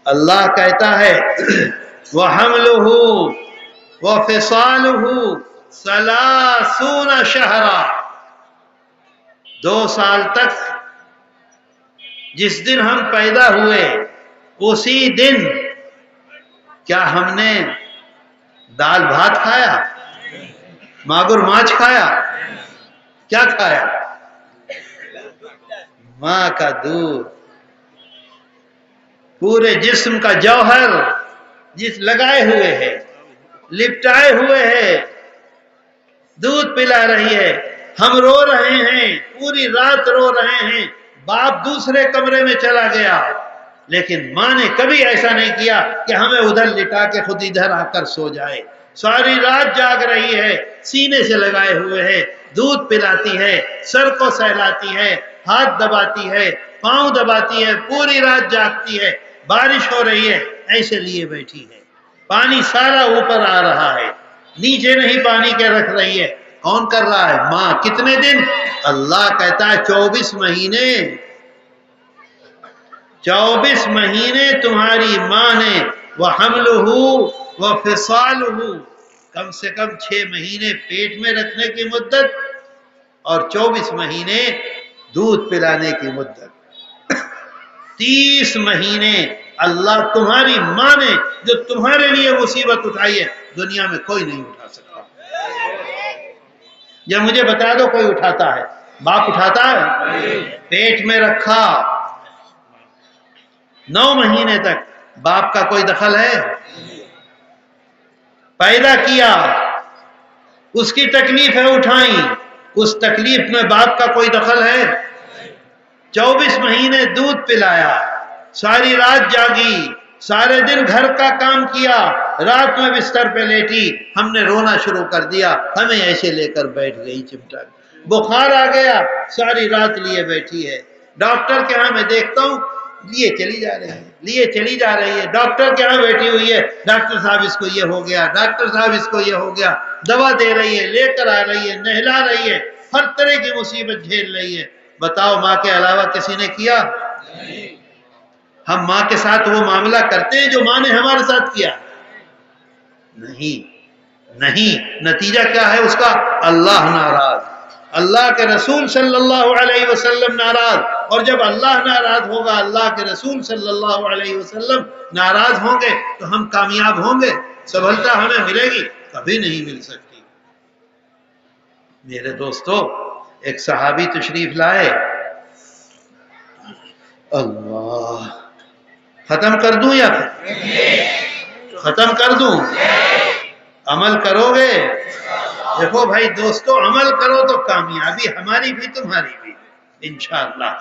اللہ کہتا ہے وَحَمْلُهُ وَفِصَالُهُ 30 شہرا، 2 سال تک جس دن ہم پیدا ہوئے اسی دن کیا ہم نے دال بھات کھایا، ماگور ماچھ کھایا، کیا کھایا؟ ماں کا دودھ، پورے جسم کا جوہر جس لگائے ہوئے ہے، لپٹائے ہوئے ہے، دودھ پلا رہی ہے، ہم رو رہے ہیں، پوری رات رو رہے ہیں، باپ دوسرے کمرے میں چلا گیا، لیکن ماں نے کبھی ایسا نہیں کیا کہ ہمیں ادھر لٹا کے خود ادھر آ کر سو جائے، ساری رات جاگ رہی ہے، سینے سے لگائے ہوئے ہے، دودھ پلاتی ہے، سر کو سہلاتی ہے، ہاتھ دباتی ہے، پاؤں دباتی ہے، پوری رات جاگتی ہے، بارش ہو رہی ہے ایسے لیے بیٹھی ہے، پانی سارا اوپر آ رہا ہے، نیچے نہیں پانی کے رکھ رہی ہے، کون کر رہا ہے؟ ماں۔ کتنے دن؟ اللہ کہتا ہے 24 مہینے، 24 مہینے تمہاری ماں نے وَحَمْلُهُ وَفِصَالُهُ، کم سے کم 6 مہینے پیٹ میں رکھنے کی مدت اور 24 مہینے دودھ پلانے کی مدت، 30 مہینے اللہ تمہاری ماں نے جو تمہارے لیے مصیبت اٹھائی ہے دنیا میں کوئی نہیں اٹھا سکتا۔ یا مجھے بتا دو کوئی اٹھاتا ہے؟ باپ اٹھاتا ہے؟ پیٹ میں رکھا 9 مہینے تک باپ کا کوئی دخل ہے؟ پیدا کیا، اس کی تکلیفیں اٹھائیں، اس تکلیف میں باپ کا کوئی دخل ہے؟ 24 مہینے دودھ پلایا، ساری رات جاگی، سارے دن گھر کا کام کیا، رات میں بستر پہ لیٹی، ہم نے رونا شروع کر دیا، ہمیں ایسے لے کر بیٹھ گئی چمٹا، بخار آ گیا، ساری رات لیے بیٹھی ہے، ڈاکٹر کے ہاں میں دیکھتا ہوں لیے چلی جا رہی ہے، لیے چلی جا رہی ہے، ڈاکٹر کے ہاں بیٹھی ہوئی ہے، ڈاکٹر صاحب اس کو یہ ہو گیا، ڈاکٹر صاحب اس کو یہ ہو گیا، دوا دے رہی ہے، لے کر آ رہی ہے، نہلا رہی ہے، ہر طرح کی مصیبت جھیل رہی ہے۔ بتاؤ ماں کے علاوہ کسی نے کیا؟ ہم ماں کے ساتھ وہ معاملہ کرتے ہیں جو ماں نے ہمارے ساتھ کیا؟ نہیں، نہیں۔ نتیجہ کیا ہے اس کا؟ اللہ ناراض، اللہ کے رسول صلی اللہ علیہ وسلم ناراض، اور جب اللہ ناراض ہوگا، اللہ کے رسول صلی اللہ علیہ وسلم ناراض ہوں گے تو ہم کامیاب ہوں گے؟ سفلتا ہمیں ملے گی؟ کبھی نہیں مل سکتی۔ میرے دوستو، ایک صحابی تشریف لائے، اللہ، ختم کر دوں یا ختم کر دوں؟ عمل کرو گے؟ دیکھو بھائی دوستو، عمل کرو تو کامیابی ہماری بھی تمہاری بھی انشاءاللہ۔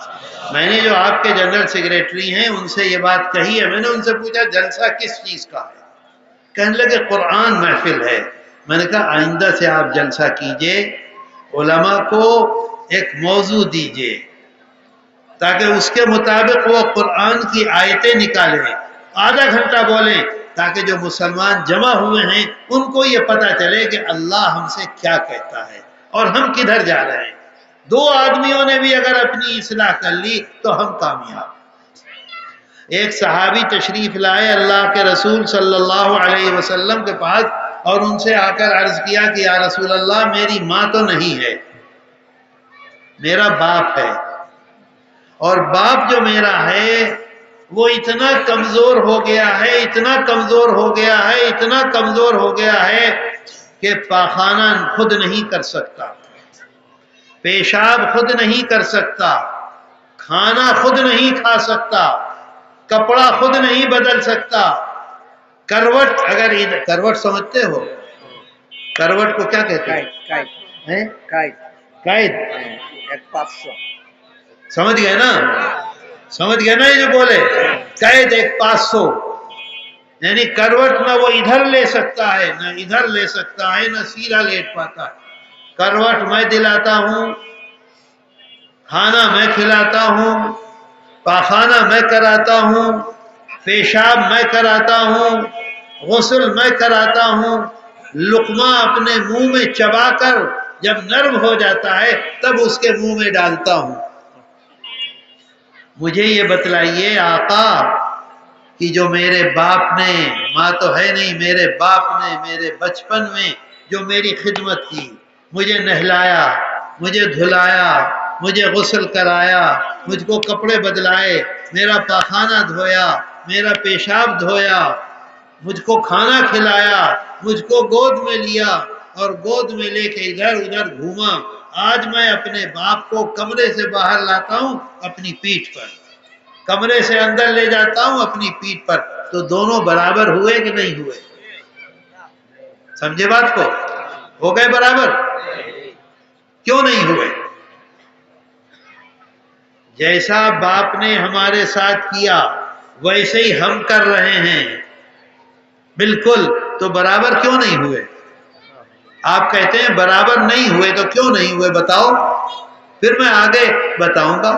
میں نے جو آپ کے جنرل سیکریٹری ہیں ان سے یہ بات کہی ہے، میں نے ان سے پوچھا جلسہ کس چیز کا ہے؟ کہنے لگے قرآن محفل ہے۔ میں نے کہا آئندہ سے آپ جلسہ کیجئے، علماء کو ایک موضوع دیجئے تاکہ اس کے مطابق وہ قرآن کی آیتیں نکالیں، آدھا گھنٹہ بولیں تاکہ جو مسلمان جمع ہوئے ہیں ان کو یہ پتہ چلے کہ اللہ ہم سے کیا کہتا ہے اور ہم کدھر جا رہے ہیں۔ 2 آدمیوں نے بھی اگر اپنی اصلاح کر لی تو ہم کامیاب۔ ایک صحابی تشریف لائے اللہ کے رسول صلی اللہ علیہ وسلم کے پاس اور ان سے آ کر عرض کیا کہ یا رسول اللہ میری ماں تو نہیں ہے، میرا باپ ہے، اور باپ جو میرا ہے وہ اتنا کمزور ہو گیا ہے، اتنا کمزور ہو گیا ہے، اتنا کمزور ہو گیا ہے کہ پاخانہ خود نہیں کر سکتا، پیشاب خود نہیں کر سکتا، کھانا خود نہیں کھا سکتا، کپڑا خود نہیں بدل سکتا، کروٹ اگر کروٹ سمجھتے ہو؟ کروٹ کو کیا کہتے ہیں؟ قید۔ سمجھ گئے نا؟ سمجھ گئے نا یہ جو بولے؟ قید 500، یعنی کروٹ نہ وہ ادھر لے سکتا ہے نہ ادھر لے سکتا ہے نہ سیدھا لیٹ پاتا ہے۔ کروٹ میں دلاتا ہوں، کھانا میں کھلاتا ہوں، پاخانہ میں کراتا ہوں، پیشاب میں کراتا ہوں، غسل میں کراتا ہوں، لقمہ اپنے منہ میں چبا کر جب نرم ہو جاتا ہے تب اس کے منہ میں ڈالتا ہوں۔ مجھے یہ بتلائیے آقا کہ جو میرے باپ نے، ماں تو ہے نہیں، میرے باپ نے میرے بچپن میں جو میری خدمت کی، مجھے نہلایا، مجھے دھلایا، مجھے غسل کرایا، مجھ کو کپڑے بدلائے، میرا پاخانہ دھویا، میرا پیشاب دھویا، مجھ کو کھانا کھلایا، مجھ کو گود میں لیا اور گود میں لے کے ادھر ادھر گھوما، آج میں اپنے باپ کو کمرے سے باہر لاتا ہوں اپنی پیٹھ پر، کمرے سے اندر لے جاتا ہوں اپنی پیٹھ پر، تو دونوں برابر ہوئے کہ نہیں ہوئے؟ سمجھے بات کو؟ ہو گئے برابر؟ کیوں نہیں ہوئے؟ جیسا باپ نے ہمارے ساتھ کیا ویسے ہی ہم کر رہے ہیں بالکل، تو برابر کیوں نہیں ہوئے؟ آپ کہتے ہیں برابر نہیں ہوئے، تو کیوں نہیں ہوئے بتاؤ، پھر میں آگے بتاؤں گا۔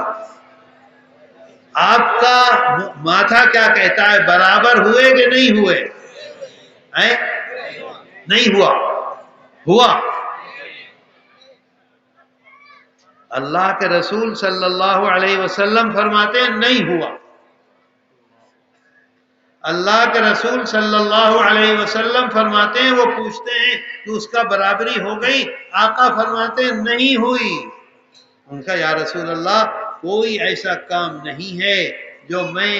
آپ کا ماتھا کیا کہتا ہے، برابر ہوئے کہ نہیں ہوئے؟ نہیں ہوا، ہوا؟ اللہ کے رسول صلی اللہ علیہ وسلم فرماتے ہیں نہیں ہوا۔ اللہ کے رسول صلی اللہ علیہ وسلم فرماتے ہیں، وہ پوچھتے ہیں کہ اس کا برابری ہو گئی؟ آقا فرماتے ہیں نہیں ہوئی۔ ان کا یا رسول اللہ کوئی ایسا کام نہیں ہے جو میں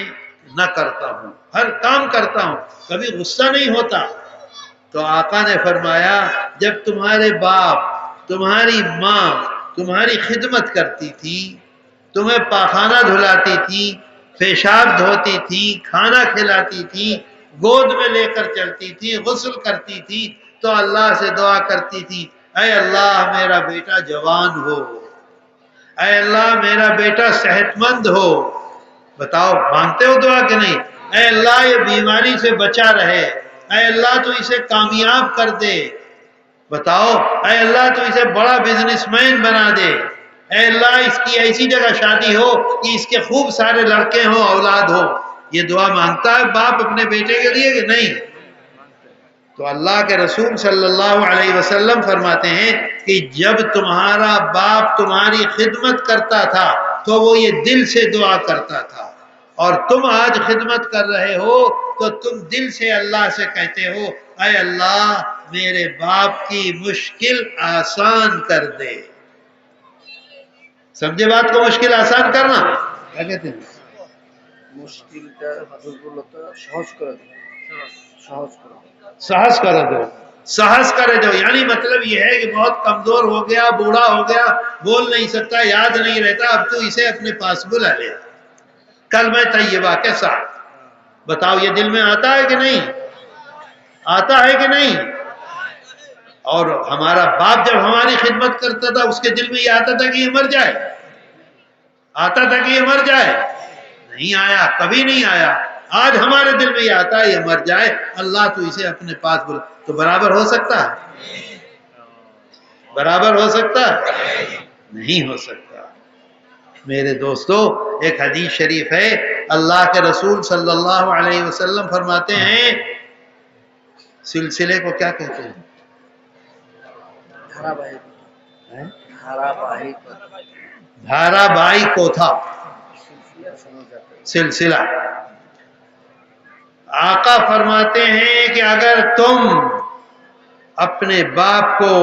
نہ کرتا ہوں، ہر کام کرتا ہوں، کبھی غصہ نہیں ہوتا۔ تو آقا نے فرمایا جب تمہارے باپ، تمہاری ماں تمہاری خدمت کرتی تھی، تمہیں پاخانہ دھلاتی تھی، پیشاب دھوتی تھی، کھانا کھلاتی تھی، گود میں لے کر چلتی تھی، غسل کرتی تھی، تو اللہ سے دعا کرتی تھی اے اللہ میرا بیٹا جوان ہو، اے اللہ میرا بیٹا صحت مند ہو۔ بتاؤ مانتے ہو دعا کہ نہیں؟ اے اللہ یہ بیماری سے بچا رہے، اے اللہ تو اسے کامیاب کر دے، بتاؤ اے اللہ تو اسے بڑا بزنس مین بنا دے، اے اللہ اس کی ایسی جگہ شادی ہو کہ اس کے خوب سارے لڑکے ہوں، اولاد ہو۔ یہ دعا مانگتا ہے باپ اپنے بیٹے کے لیے کہ نہیں؟ تو اللہ کے رسول صلی اللہ علیہ وسلم فرماتے ہیں کہ جب تمہارا باپ تمہاری خدمت کرتا تھا تو وہ یہ دل سے دعا کرتا تھا، اور تم آج خدمت کر رہے ہو تو تم دل سے اللہ سے کہتے ہو اے اللہ میرے باپ کی مشکل آسان کر دے۔ سمجھے بات کو؟ مشکل آسان کرنا کیا کہتے ہیں؟ سہج کر دو، سہج کر دو، یعنی مطلب یہ ہے کہ بہت کمزور ہو گیا، بوڑھا ہو گیا، بول نہیں سکتا، یاد نہیں رہتا، اب تو اسے اپنے پاس بلا لے، کلمہ طیبہ کے ساتھ۔ بتاؤ یہ دل میں آتا ہے کہ نہیں؟ آتا ہے کہ نہیں؟ اور ہمارا باپ جب ہماری خدمت کرتا تھا اس کے دل میں یہ آتا تھا کہ یہ مر جائے؟ آتا تھا کہ یہ مر جائے؟ نہیں آیا، کبھی نہیں آیا۔ آج ہمارے دل میں یہ آتا ہے یہ مر جائے، اللہ تو اسے اپنے پاس بلا۔ تو برابر ہو سکتا ہے؟ برابر ہو سکتا ہے؟ نہیں ہو سکتا۔ میرے دوستو ایک حدیث شریف ہے، اللہ کے رسول صلی اللہ علیہ وسلم فرماتے ہیں، سلسلے کو کیا کہتے ہیں؟ دھارا بائی کو تھا سلسلہ۔ آقا فرماتے ہیں کہ اگر تم اپنے باپ کو،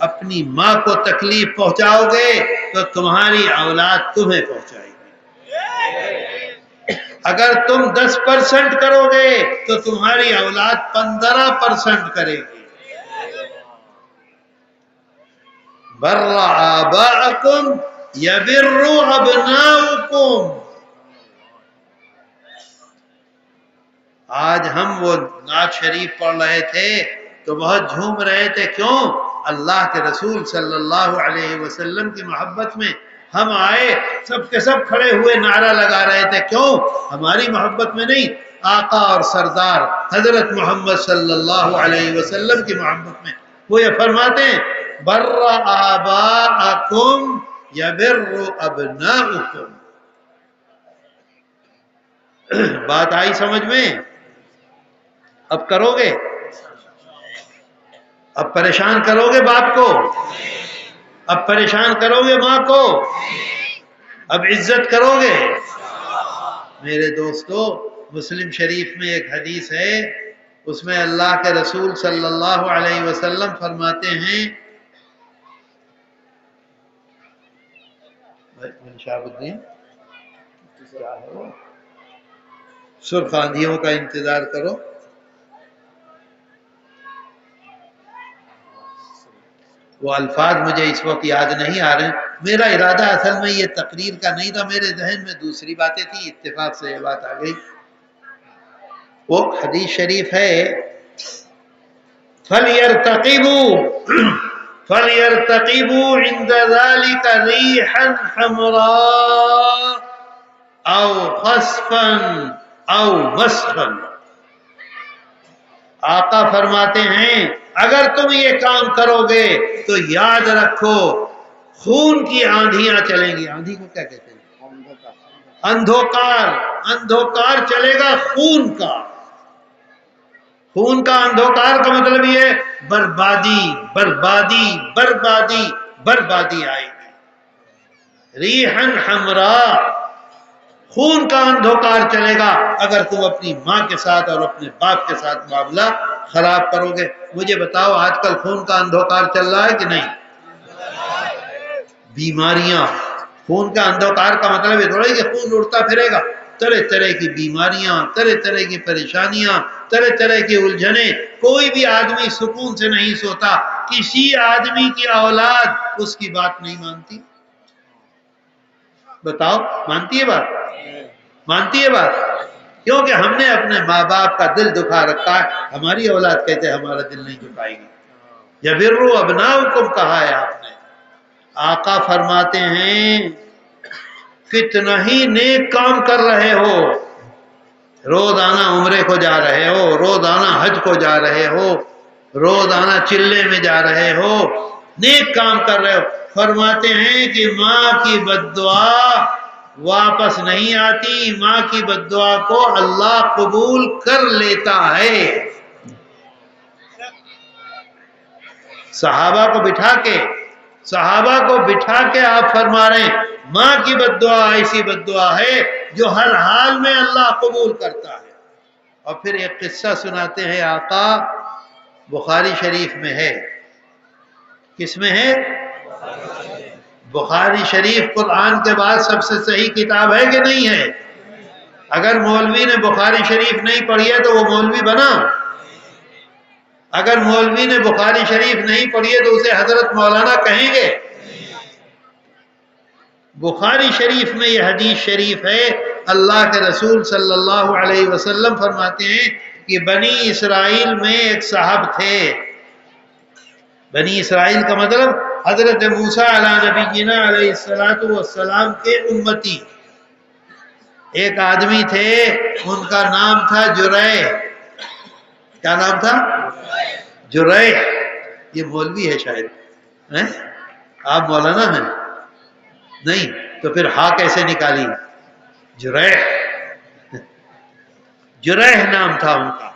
اپنی ماں کو تکلیف پہنچاؤ گے تو تمہاری اولاد تمہیں پہنچائے گی، اگر تم 10% کرو گے تو تمہاری اولاد 15% کرے گی۔ بر آباءکم یبر ابناؤکم۔ آج ہم وہ نعت شریف پڑھ رہے تھے تو بہت جھوم رہے تھے، کیوں؟ اللہ کے رسول صلی اللہ علیہ وسلم کی محبت میں ہم آئے، سب کے سب کھڑے ہوئے نعرہ لگا رہے تھے، کیوں؟ ہماری محبت میں نہیں، آقا اور سردار حضرت محمد صلی اللہ علیہ وسلم کی محبت میں۔ وہ یہ فرماتے ہیں بر آباءکم یبر ابناؤکم۔ بات آئی سمجھ میں؟ اب کرو گے؟ اب پریشان کرو گے باپ کو؟ اب پریشان کرو گے ماں کو؟ اب عزت کرو گے؟ میرے دوستو مسلم شریف میں ایک حدیث ہے، اس میں اللہ کے رسول صلی اللہ علیہ وسلم فرماتے ہیں، شہاب الدین کیا ہے وہ، سرخ آندھیوں کا انتظار کرو، وہ الفاظ مجھے اس وقت یاد نہیں آ رہے ہیں، میرا ارادہ اصل میں یہ تقریر کا نہیں تھا، میرے ذہن میں دوسری باتیں تھی، اتفاق سے یہ بات آ گئی۔ وہ حدیث شریف ہے، فَلْيَرْتَقِبُوا عِنْدَ ذَلِكَ رِيحًا حَمْرَاءَ أَوْ خَسْفًا أَوْ مَسْخًا۔ آقا فرماتے ہیں اگر تم یہ کام کرو گے تو یاد رکھو خون کی آندھیاں چلیں گی۔ آندھی کو کیا کہتے ہیں؟ اندھوکار چلے گا، خون کا اندھوکار کا مطلب یہ بربادی بربادی بربادی بربادی آئے گی۔ ریحن حمراء، خون کا اندھوکار چلے گا اگر تم اپنی ماں کے ساتھ اور اپنے باپ کے ساتھ معاملہ خراب کرو گے۔ مجھے بتاؤ آج کل خون کا اندھوکار چل رہا ہے کہ نہیں؟ بیماریاں، خون کا اندھوکار کا مطلب یہ تھوڑا ہے کہ خون اڑتا پھرے گا، طرح طرح کی بیماریاں، طرح طرح کی پریشانیاں، طرح طرح کی الجھنیں، کوئی بھی آدمی سکون سے نہیں سوتا، کسی آدمی کی اولاد اس کی بات نہیں مانتی۔ بتاؤ مانتی ہے بات؟ مانتی ہے بات؟ کیونکہ ہم نے اپنے ماں باپ کا دل دکھا رکھا ہے، ہماری اولاد کہتے ہمارا دل نہیں دکھائے گی۔ یبروا ابناؤکم کہا ہے آپ نے۔ آقا فرماتے ہیں کتنا ہی نیک کام کر رہے ہو، روزانہ عمرے کو جا رہے ہو، روزانہ حج کو جا رہے ہو، روزانہ چلے میں جا رہے ہو، نیک کام کر رہے ہو، فرماتے ہیں کہ ماں کی بد دعا واپس نہیں آتی، ماں کی بد دعا کو اللہ قبول کر لیتا ہے۔ صحابہ کو بٹھا کے آپ فرما رہے ہیں ماں کی بد دعا ایسی بد دعا ہے جو ہر حال میں اللہ قبول کرتا ہے۔ اور پھر ایک قصہ سناتے ہیں آقا، بخاری شریف میں ہے۔ کس میں ہے؟ بخاری شریف قرآن کے بعد سب سے صحیح کتاب ہے کہ نہیں ہے؟ اگر مولوی نے بخاری شریف نہیں پڑھی ہے تو وہ مولوی بنا؟ اگر مولوی نے بخاری شریف نہیں پڑھی ہے تو اسے حضرت مولانا کہیں گے؟ بخاری شریف میں یہ حدیث شریف ہے، اللہ کے رسول صلی اللہ علیہ وسلم فرماتے ہیں کہ بنی اسرائیل میں ایک صاحب تھے۔ بنی اسرائیل کا مطلب حضرت موسیٰ علیہ نبینا علیہ السلام کے امتی۔ ایک آدمی تھے، ان کا نام تھا جریح۔ کیا نام تھا؟ جریح۔ یہ مولوی ہے شاید، آپ مولانا ہیں؟ نہیں تو پھر ہاں کیسے نکالی؟ جریح نام تھا ان کا۔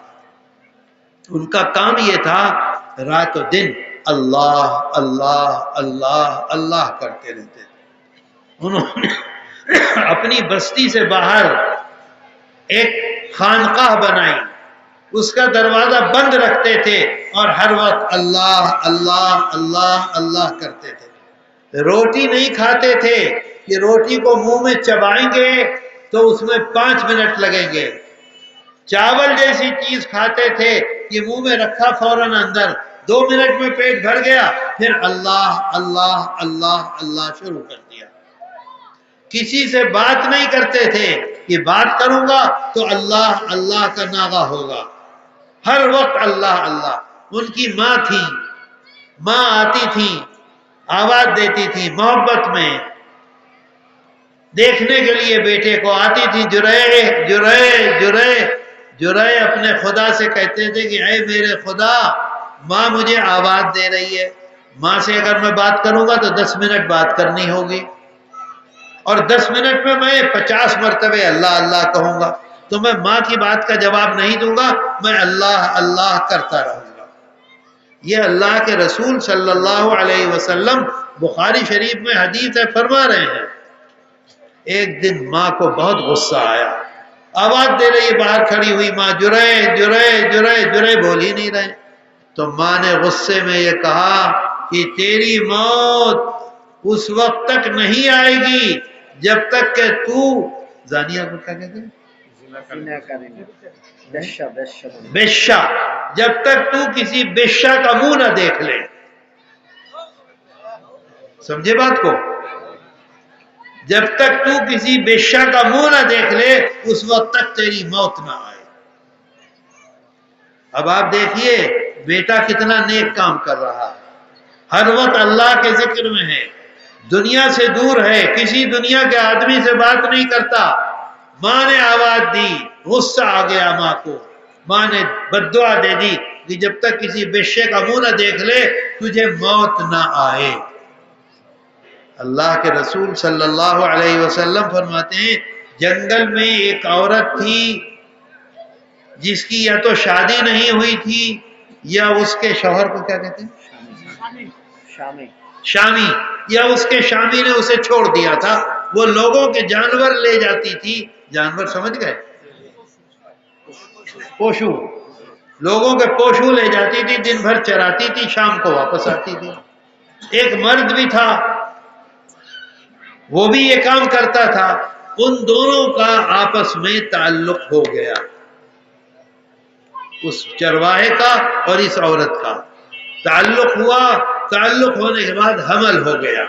ان کا کام یہ تھا رات و دن اللہ اللہ اللہ اللہ کرتے رہتے تھے۔ انہوں نے اپنی بستی سے باہر ایک خانقاہ بنائی، اس کا دروازہ بند رکھتے تھے اور ہر وقت اللہ اللہ اللہ اللہ کرتے تھے۔ روٹی نہیں کھاتے تھے کہ روٹی کو منہ میں چبائیں گے تو اس میں 5 منٹ لگیں گے۔ چاول جیسی چیز کھاتے تھے کہ منہ میں رکھا فوراً اندر 2 منٹ میں پیٹ بھر گیا، پھر اللہ اللہ اللہ اللہ شروع کر دیا۔ کسی سے بات نہیں کرتے تھے کہ بات کروں گا تو اللہ اللہ کا ناغہ ہوگا، ہر وقت اللہ اللہ۔ ان کی ماں تھی، ماں آتی تھی، آواز دیتی تھی محبت میں، دیکھنے کے لیے بیٹے کو آتی تھی، جریح جریح جریح جریح اپنے خدا سے کہتے تھے کہ اے میرے خدا، ماں مجھے آواز دے رہی ہے، ماں سے اگر میں بات کروں گا تو 10 منٹ بات کرنی ہوگی، اور 10 منٹ میں 50 مرتبہ اللہ اللہ کہوں گا، تو میں ماں کی بات کا جواب نہیں دوں گا، میں اللہ اللہ کرتا رہوں گا۔ یہ اللہ کے رسول صلی اللہ علیہ وسلم بخاری شریف میں حدیث ہے فرما رہے ہیں۔ ایک دن ماں کو بہت غصہ آیا، آواز دے رہی ہے باہر کھڑی ہوئی ماں، جرے جرے جرے جرے، بول ہی نہیں رہے۔ تو ماں نے غصے میں یہ کہا کہ تیری موت اس وقت تک نہیں آئے گی جب تک کہ تو زانیہ کو کیا کہتے ہیں، بشہ، جب تک تو کسی بشہ کا منہ نہ دیکھ لے۔ سمجھے بات کو؟ جب تک تو کسی بشہ کا منہ نہ دیکھ لے اس وقت تک تیری موت نہ آئے۔ اب آپ دیکھیے بیٹا کتنا نیک کام کر رہا ہے، ہر وقت اللہ کے ذکر میں ہے، دنیا سے دور ہے، کسی دنیا کے آدمی سے بات نہیں کرتا۔ ماں نے آواز دی، غصہ آ گیا ماں کو، ماں نے بد دعا دے دی کہ جب تک کسی بشے کا منہ نہ دیکھ لے تجھے موت نہ آئے۔ اللہ کے رسول صلی اللہ علیہ وسلم فرماتے ہیں جنگل میں ایک عورت تھی جس کی یا تو شادی نہیں ہوئی تھی یا اس کے شوہر کو کیا کہتے ہیں، شامی، یا اس کے شامی نے اسے چھوڑ دیا تھا۔ وہ لوگوں کے جانور لے جاتی تھی، جانور سمجھ گئے، پوشو، لوگوں کے پوشو لے جاتی تھی، دن بھر چراتی تھی، شام کو واپس آتی تھی۔ ایک مرد بھی تھا وہ بھی یہ کام کرتا تھا، ان دونوں کا آپس میں تعلق ہو گیا، اس چرواہے کا اور اس عورت کا تعلق ہوا، تعلق ہونے کے بعد حمل ہو گیا۔